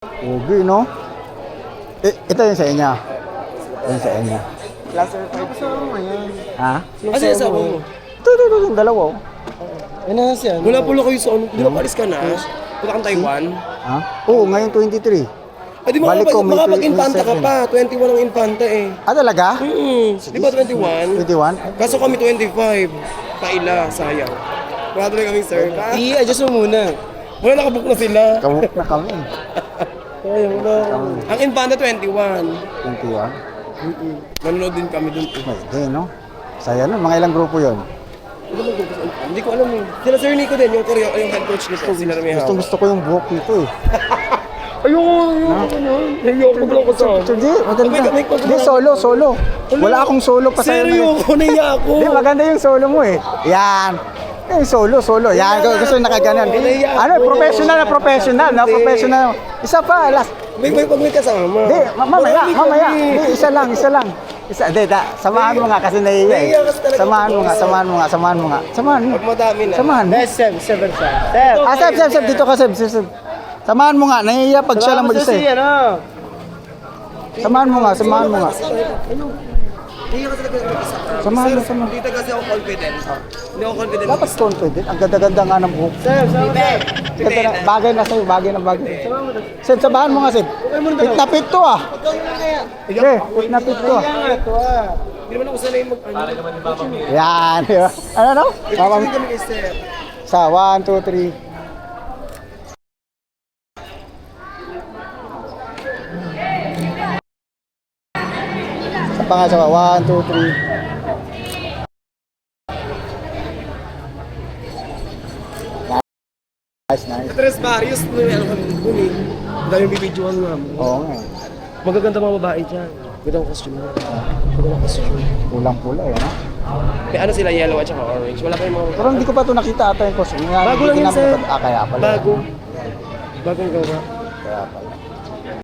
Ugi, no? Ito yung sa inyo. Ito yung sa inyo. Laser 5 sa mo yan. Ha? Kasi sa mo. Ito, yung dalawa. Oh. Ano na siya? Wala pula kayo sa ano. Di ba palis ka na? Punta kang Taiwan? Ha? Oo, ngayon 23. Di ba Balik ko, may makapag-infanta ka 27. pa? 21 ang infanta eh. Ah, talaga? Di ba 21? 21? Kaso kami 25. Paila, sayang. Wala tuloy kami sir. I-adjust mo muna. Wala nakabook na sila. Kamuk na kami. Kaya wala. Ang infanta 21. 21? Nanonood din kami dun. Pwede, no? Saya no? Mga ilang grupo yon? Hindi ko alam eh. Sila Sir Nico din, yung Korea, yung head coach nito. Sila na may hawak. Gusto ko yung buhok nito eh. Ayoko lang ko sa Hindi, maganda. Hindi, solo. Wala akong solo pa sa'yo. Seryo, naiya ako. Hindi, maganda yung solo mo eh. Yan. Yung solo. Yan, gusto yung nakaganon. Ano, professional. Isa pa, last. May pag may kasama. Hindi, mamaya. Hindi, isa lang. Hindi, samahan mo nga kasi nahiya eh. Samahan mo nga. Samahan mo. Pag madami na. Samahan mo. Seb. Ah, Seb, dito ka, Seb. Samahan mo nga, nahiya pag siya lang mag-isa eh. Samahan mo nga. Samahan mo. Dito kasi ako confident. Hindi ako confident. Dapat confident. Ang ganda-ganda nga ng buhok. Ganda na, bagay na sa'yo, bagay. Seb, sabahan mo nga, Seb. Pit na pit to ah. Pit na pit to ah. Hindi naman ako sanay mag... Yan, di ba? Ano? Kami kay Sir. Sa 1, 2, 3. Sa pangasawa, 1, 2, 3. Nice. Tres Barrios, ano kami dun eh. Ang daming bibidyoan nga mo. Oo nga. Magaganda mga babae dyan. Gandang costume mo. Gandang costume. Pulang-pula eh, no? May ano sila, yellow at saka orange. Wala kayong mga... Pero hindi ko pa ito nakita ata yung costume. Bago lang yun, sir. Kaya pala. Bagong gawa. Kaya pala.